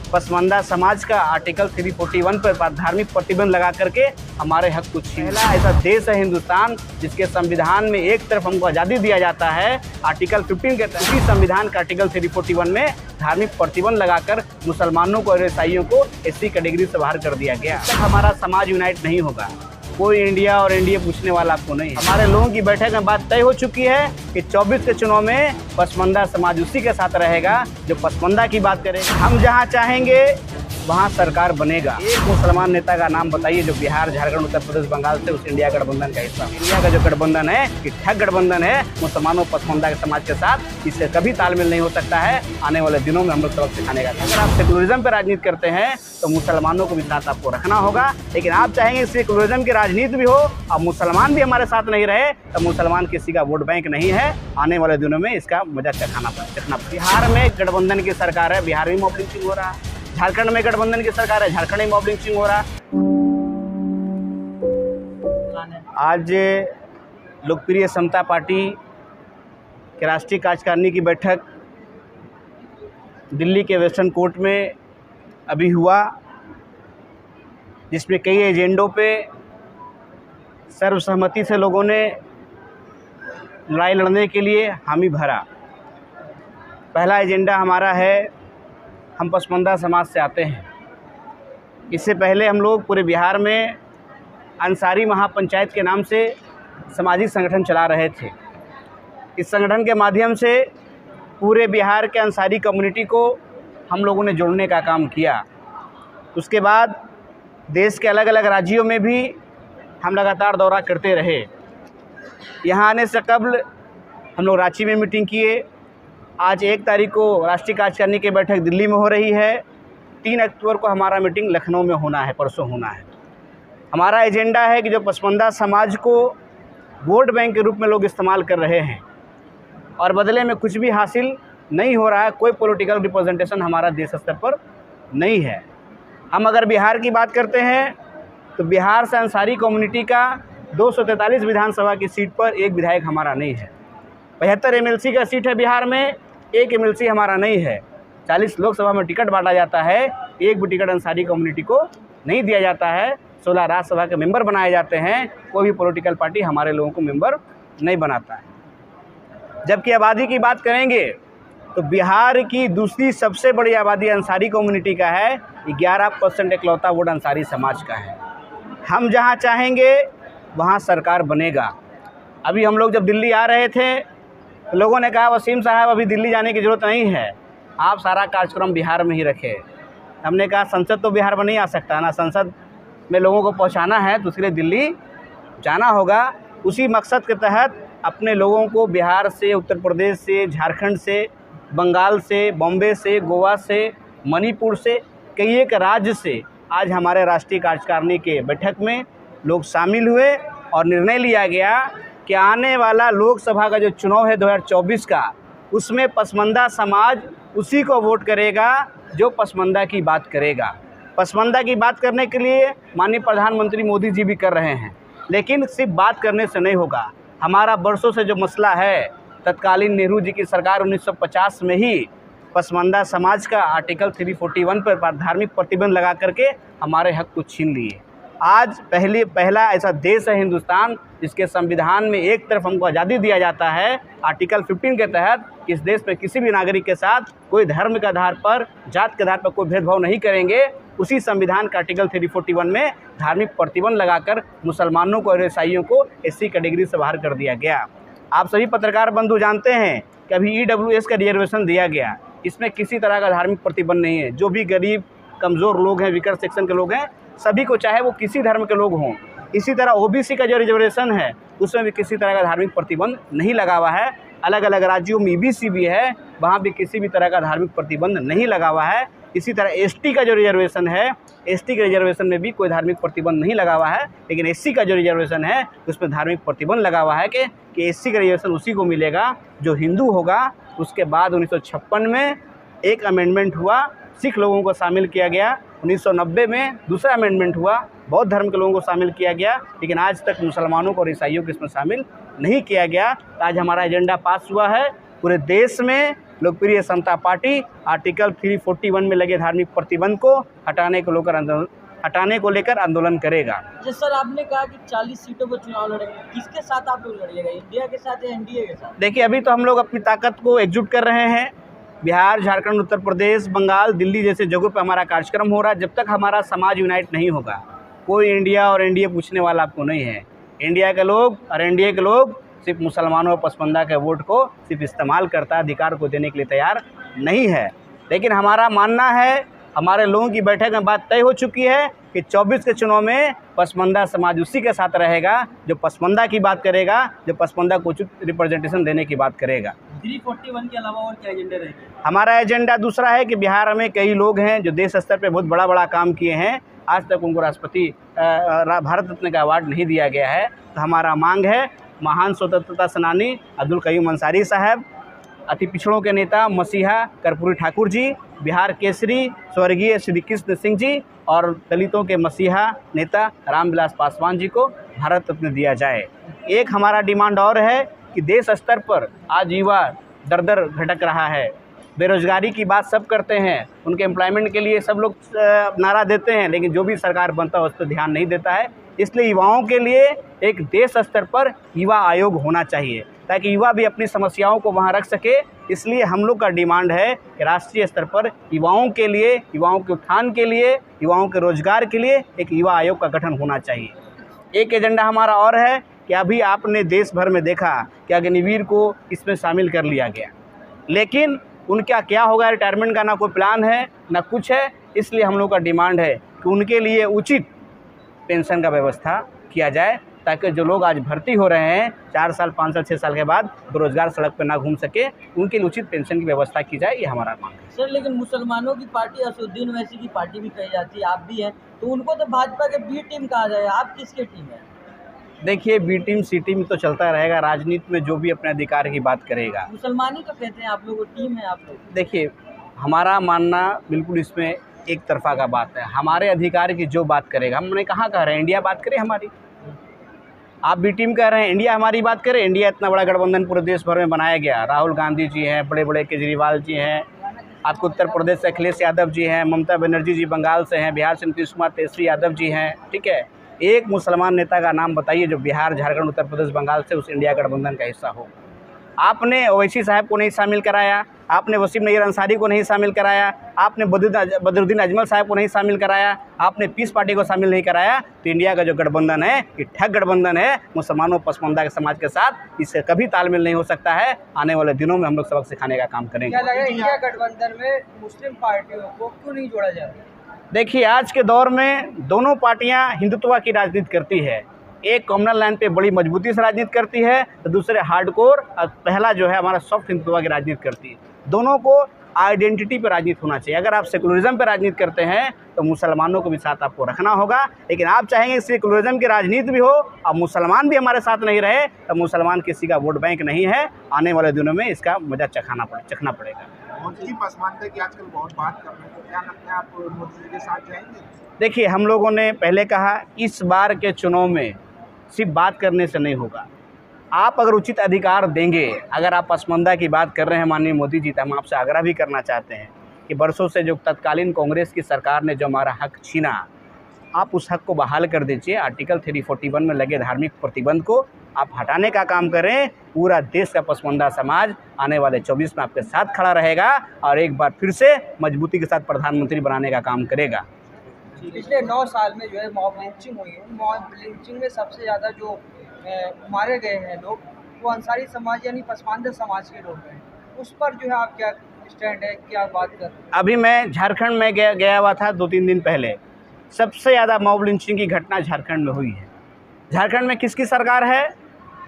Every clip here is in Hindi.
पसमानदा समाज का आर्टिकल 341 पर धार्मिक प्रतिबंध लगा करके हमारे हक को छीना। ऐसा देश है हिंदुस्तान जिसके संविधान में एक तरफ हमको आज़ादी दिया जाता है आर्टिकल 15 के तहत, उसी संविधान का आर्टिकल 341 में धार्मिक प्रतिबंध लगाकर मुसलमानों को और ईसाइयों को एससी कैटेगरी से बाहर कर दिया गया। तक हमारा समाज यूनाइट नहीं होगा, कोई इंडिया और एनडीए पूछने वाला आपको नहीं। हमारे लोगों की बैठक में बात तय हो चुकी है कि 24 के चुनाव में पसमानदा समाज उसी के साथ रहेगा जो पसमानदा की बात करेगा। हम जहां चाहेंगे वहां सरकार बनेगा। एक मुसलमान नेता का नाम बताइए जो बिहार, झारखंड, उत्तर प्रदेश, बंगाल से उस इंडिया गठबंधन का हिस्सा। इंडिया का जो गठबंधन है कि ठग गठबंधन है मुसलमानों पसमानदा के समाज के साथ, इससे कभी तालमेल नहीं हो सकता है। आने वाले दिनों में हम लोग सबक सिखाने का। अगर आप सेकुलरिज्म पर राजनीति करते हैं तो मुसलमानों को भी साथ आपको रखना होगा, लेकिन आप चाहेंगे सेकुलरिज्म की राजनीति भी हो और मुसलमान भी हमारे साथ नहीं रहे तो मुसलमान किसी का वोट बैंक नहीं है। आने वाले दिनों में इसका मजा चखना पड़ेगा। बिहार में गठबंधन की सरकार है, बिहार में मॉब लिंचिंग हो रहा है। झारखंड में गठबंधन की सरकार है, झारखंड में मॉब लिंचिंग हो रहा है। आज लोकप्रिय समता पार्टी के राष्ट्रीय कार्यकारिणी की बैठक दिल्ली के वेस्टर्न कोर्ट में अभी हुआ, जिसमें कई एजेंडों पे सर्वसहमति से लोगों ने लड़ाई लड़ने के लिए हामी भरा। पहला एजेंडा हमारा है, हम पसमानदा समाज से आते हैं। इससे पहले हम लोग पूरे बिहार में अंसारी महापंचायत के नाम से सामाजिक संगठन चला रहे थे। इस संगठन के माध्यम से पूरे बिहार के अंसारी कम्युनिटी को हम लोगों ने जोड़ने का काम किया। उसके बाद देश के अलग अलग राज्यों में भी हम लगातार दौरा करते रहे। यहाँ आने से कबल हम लोग रांची में मीटिंग किए। आज 1 तारीख को राष्ट्रीय कार्यकारिणी की बैठक दिल्ली में हो रही है। 3 अक्टूबर को हमारा मीटिंग लखनऊ में होना है, परसों होना है। हमारा एजेंडा है कि जो पसमानदा समाज को वोट बैंक के रूप में लोग इस्तेमाल कर रहे हैं और बदले में कुछ भी हासिल नहीं हो रहा है, कोई पॉलिटिकल रिप्रेजेंटेशन हमारा देश स्तर पर नहीं है। हम अगर बिहार की बात करते हैं तो बिहार से अंसारी कम्युनिटी का 243 विधानसभा की सीट पर एक विधायक हमारा नहीं है। 75 एमएलसी का सीट है बिहार में, एक एमएलसी हमारा नहीं है। 40 लोकसभा में टिकट बांटा जाता है, एक भी टिकट अंसारी कम्युनिटी को नहीं दिया जाता है। 16 राज्यसभा के मेंबर बनाए जाते हैं, कोई भी पॉलिटिकल पार्टी हमारे लोगों को मेंबर नहीं बनाता है। जबकि आबादी की बात करेंगे तो बिहार की दूसरी सबसे बड़ी आबादी अंसारी कम्युनिटी का है। 11% इकलौता वोट अंसारी समाज का है। हम जहाँ चाहेंगे वहाँ सरकार बनेगा। अभी हम लोग जब दिल्ली आ रहे थे तो लोगों ने कहा वसीम साहब अभी दिल्ली जाने की ज़रूरत नहीं है, आप सारा कार्यक्रम बिहार में ही रखें। हमने कहा संसद तो बिहार में नहीं आ सकता ना, संसद में लोगों को पहुंचाना है तो उसके लिए दिल्ली जाना होगा। उसी मकसद के तहत अपने लोगों को बिहार से, उत्तर प्रदेश से, झारखंड से, बंगाल से, बॉम्बे से, गोवा से, मणिपुर से, कई एक राज्य से आज हमारे राष्ट्रीय कार्यकारिणी के बैठक में लोग शामिल हुए और निर्णय लिया गया कि आने वाला लोकसभा का जो चुनाव है 2024 का, उसमें पसमानदा समाज उसी को वोट करेगा जो पसमानदा की बात करेगा। पसमानदा की बात करने के लिए माननीय प्रधानमंत्री मोदी जी भी कर रहे हैं, लेकिन सिर्फ बात करने से नहीं होगा। हमारा बरसों से जो मसला है, तत्कालीन नेहरू जी की सरकार 1950 में ही पसमानदा समाज का आर्टिकल 341 पर धार्मिक प्रतिबंध लगा करके हमारे हक को छीन लिए। आज पहला ऐसा देश है हिंदुस्तान जिसके संविधान में एक तरफ हमको आज़ादी दिया जाता है आर्टिकल 15 के तहत, इस देश में किसी भी नागरिक के साथ कोई धर्म के आधार पर, जात के आधार पर कोई भेदभाव नहीं करेंगे। उसी संविधान का आर्टिकल 341 में धार्मिक प्रतिबंध लगाकर मुसलमानों को और ईसाइयों को एससी कैटेगरी से बाहर कर दिया गया। आप सभी पत्रकार बंधु जानते हैं कि अभी EWS का रिजर्वेशन दिया गया, इसमें किसी तरह का धार्मिक प्रतिबंध नहीं है। जो भी गरीब, कमज़ोर लोग हैं, विकट सेक्शन के लोग हैं, सभी को, चाहे वो किसी धर्म के लोग हों। इसी तरह OBC का जो रिजर्वेशन है उसमें भी किसी तरह का धार्मिक प्रतिबंध नहीं लगा हुआ है। अलग अलग राज्यों में EBC भी है, वहाँ भी किसी भी तरह का धार्मिक प्रतिबंध नहीं लगा हुआ है। इसी तरह ST का जो रिजर्वेशन है, ST के रिजर्वेशन में भी कोई धार्मिक प्रतिबंध नहीं लगा हुआ है, लेकिन SC का जो रिजर्वेशन है उसमें धार्मिक प्रतिबंध लगा हुआ है कि SC का रिजर्वेशन उसी को मिलेगा जो हिंदू होगा। उसके बाद 1956 में एक अमेंडमेंट हुआ, सिख लोगों को शामिल किया गया। 1990 में दूसरा अमेंडमेंट हुआ, बौद्ध धर्म के लोगों को शामिल किया गया, लेकिन आज तक मुसलमानों को और ईसाइयों को इसमें शामिल नहीं किया गया। आज हमारा एजेंडा पास हुआ है। पूरे देश में लोकप्रिय समता पार्टी आर्टिकल 341 में लगे धार्मिक प्रतिबंध को हटाने को लेकर आंदोलन करेगा। जैसे सर आपने कहा कि 40 सीटों पर चुनाव लड़ेंगे, किसके साथ आप लोग लड़िएगा, इंडिया के साथ या एनडीए के साथ? देखिए, अभी तो हम लोग अपनी ताकत को एकजुट कर रहे हैं। बिहार, झारखंड, उत्तर प्रदेश, बंगाल, दिल्ली जैसे जगहों पर हमारा कार्यक्रम हो रहा है। जब तक हमारा समाज यूनाइट नहीं होगा, कोई इंडिया और एनडीए पूछने वाला आपको नहीं है। इंडिया के लोग और एनडीए के लोग सिर्फ मुसलमानों और पसमानदा के वोट को सिर्फ इस्तेमाल करता है, अधिकार को देने के लिए तैयार नहीं है। लेकिन हमारा मानना है, हमारे लोगों की बैठक में बात तय हो चुकी है कि 24 के चुनाव में पसमानदा समाज उसी के साथ रहेगा जो पसमानदा की बात करेगा, जो पसमानदा को उचित रिप्रेजेंटेशन देने की बात करेगा। 341 के अलावा और क्या एजेंडा रहेगा? हमारा एजेंडा दूसरा है कि बिहार में कई लोग हैं जो देश स्तर पे बहुत बड़ा काम किए हैं, आज तक उनको राष्ट्रपति भारत रत्न का अवार्ड नहीं दिया गया है। तो हमारा मांग है, महान स्वतंत्रता सेनानी अब्दुल कयूम अंसारी साहब, अति पिछड़ों के नेता मसीहा कर्पूरी ठाकुर जी, बिहार केसरी स्वर्गीय श्री कृष्ण सिंह जी और दलितों के मसीहा नेता रामविलास पासवान जी को भारत रत्न दिया जाए। एक हमारा डिमांड और है कि देश स्तर पर आज युवा दर दर भटक रहा है। बेरोजगारी की बात सब करते हैं, उनके एम्प्लॉयमेंट के लिए सब लोग नारा देते हैं, लेकिन जो भी सरकार बनता है उस पर ध्यान नहीं देता है। इसलिए युवाओं के लिए एक देश स्तर पर युवा आयोग होना चाहिए ताकि युवा भी अपनी समस्याओं को वहां रख सके। इसलिए हम लोग का डिमांड है कि राष्ट्रीय स्तर पर युवाओं के लिए, युवाओं के उत्थान के लिए, युवाओं के रोजगार के लिए एक युवा आयोग का गठन होना चाहिए। एक एजेंडा हमारा और है कि अभी आपने देश भर में देखा कि अग्निवीर को इसमें शामिल कर लिया गया, लेकिन उनका क्या होगा, रिटायरमेंट का ना कोई प्लान है ना कुछ है। इसलिए हम लोग का डिमांड है कि उनके लिए उचित पेंशन का व्यवस्था किया जाए ताकि जो लोग आज भर्ती हो रहे हैं 4 साल 5 साल 6 साल के बाद बेरोजगार सड़क पर ना घूम सके, उनके लिए उचित पेंशन की व्यवस्था की जाए। ये हमारा मांग है। सर, लेकिन मुसलमानों की पार्टी असदुद्दीन ओवैसी की पार्टी भी कही जाती है, आप भी हैं, तो उनको तो भाजपा के बी टीम कहा जाए, आप किसके टीम है? देखिए, बी टीम सी टीम तो चलता रहेगा, राजनीति में जो भी अपने अधिकार की बात करेगा। मुसलमान ही तो कहते हैं आप लोग, टीम है आप लोग। देखिए, हमारा मानना बिल्कुल इसमें एक तरफा का बात है। हमारे अधिकार की जो बात करेगा, हमने कहाँ कह रहे हैं इंडिया बात करे हमारी, आप बी टीम कह रहे हैं इंडिया हमारी बात करें। इंडिया इतना बड़ा गठबंधन पूरे देश भर में बनाया गया, राहुल गांधी जी हैं, बड़े बड़े केजरीवाल जी हैं, आपको उत्तर प्रदेश से अखिलेश यादव जी हैं, ममता बनर्जी जी बंगाल से हैं, बिहार से नीतीश कुमार तेजस्वी यादव जी हैं, ठीक है। एक मुसलमान नेता का नाम बताइए जो बिहार, झारखंड, उत्तर प्रदेश, बंगाल से उस इंडिया गठबंधन का हिस्सा हो। आपने ओवैसी साहब को नहीं शामिल कराया, आपने वसीम नईर अंसारी को नहीं शामिल कराया, आपने बदरुद्दीन अजमल साहब को नहीं शामिल कराया, आपने पीस पार्टी को शामिल नहीं कराया। तो इंडिया का जो गठबंधन है ये ठग गठबंधन है मुसलमानों पसमानदा के समाज के साथ, इससे कभी तालमेल नहीं हो सकता है। आने वाले दिनों में हम लोग सबक सिखाने का काम करेंगे। क्या लगा इंडिया गठबंधन में मुस्लिम पार्टियों को क्यों नहीं जोड़ा जा रहा? देखिए, आज के दौर में दोनों पार्टियां हिंदुत्व की राजनीति करती है। एक कॉमनल लाइन पे बड़ी मजबूती से राजनीति करती है, तो दूसरे हार्डकोर और पहला जो है हमारा सॉफ्ट हिंदुत्व की राजनीति करती है। दोनों को आइडेंटिटी पे राजनीति होना चाहिए। अगर आप सेकुलरिज्म पे राजनीति करते हैं तो मुसलमानों को भी साथ आपको रखना होगा, लेकिन आप चाहेंगे सेकुलरिज्म की राजनीति भी हो और मुसलमान भी हमारे साथ नहीं रहे तो मुसलमान किसी का वोट बैंक नहीं है। आने वाले दिनों में इसका मजा चखना पड़ेगा। पसमानदा की आजकल बहुत बात कर रहे हैं, तो क्या लगता है आप मोदी जी के साथ जाएंगे? देखिए, हम लोगों ने पहले कहा इस बार के चुनाव में सिर्फ बात करने से नहीं होगा। आप अगर उचित अधिकार देंगे, अगर आप पसमानदा की बात कर रहे हैं माननीय मोदी जी, तो हम आपसे आग्रह भी करना चाहते हैं कि बरसों से जो तत्कालीन कांग्रेस की सरकार ने जो हमारा हक छीना, आप उस हक को बहाल कर दीजिए। आर्टिकल 341 में लगे धार्मिक प्रतिबंध को आप हटाने का काम करें। पूरा देश का पसमानदा समाज आने वाले 24 में आपके साथ खड़ा रहेगा और एक बार फिर से मजबूती के साथ प्रधानमंत्री बनाने का काम करेगा। पिछले 9 साल में जो है मॉब लिंचिंग हुई है, मॉब लिंचिंग में सबसे ज़्यादा जो मारे गए हैं लोग वो अंसारी समाज यानी पसमानदा समाज के लोग हैं। उस पर जो है आप क्या स्टैंड है, क्या बात कर रहे हैं? अभी मैं झारखंड में गया हुआ था 2-3 दिन पहले। सबसे ज़्यादा मॉब लिंचिंग की घटना झारखंड में हुई है। झारखंड में किसकी सरकार है?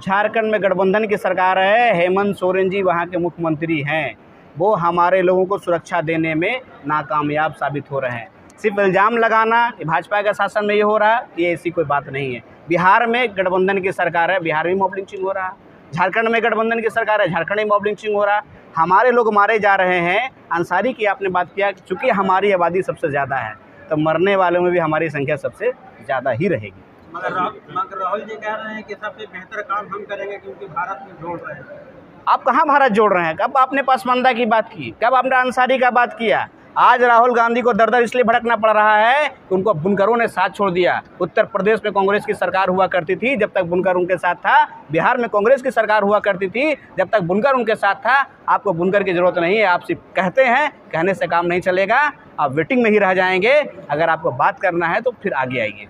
झारखंड में गठबंधन की सरकार है। हेमंत सोरेन जी वहाँ के मुख्यमंत्री हैं। वो हमारे लोगों को सुरक्षा देने में नाकामयाब साबित हो रहे हैं। सिर्फ इल्ज़ाम लगाना कि भाजपा के शासन में ये हो रहा है, ये ऐसी कोई बात नहीं है। बिहार में गठबंधन की सरकार है, बिहार में मॉब लिंचिंग हो रहा है। झारखंड में गठबंधन की सरकार है, झारखंड में मॉब लिंचिंग हो रहा है। हमारे लोग मारे जा रहे हैं। अंसारी की आपने बात किया, चूँकि हमारी आबादी सबसे ज़्यादा है तो मरने वालों में भी हमारी संख्या सबसे ज़्यादा ही रहेगी। मगर राहुल जी कह रहे हैं कि सबसे बेहतर काम हम करेंगे क्योंकि भारत में जोड़ रहे हैं। आप कहाँ भारत जोड़ रहे हैं? कब आपने पसमानदा की बात की? कब आपने अंसारी का बात किया? आज राहुल गांधी को दर दर इसलिए भड़कना पड़ रहा है कि उनको बुनकरों ने साथ छोड़ दिया। उत्तर प्रदेश में कांग्रेस की सरकार हुआ करती थी जब तक बुनकर उनके साथ था, बिहार में कांग्रेस की सरकार हुआ करती थी जब तक बुनकर उनके साथ था। आपको बुनकर की ज़रूरत नहीं है, आप सिर्फ कहते हैं, कहने से काम नहीं चलेगा, आप वेटिंग में ही रह जाएंगे। अगर आपको बात करना है तो फिर आगे आइए।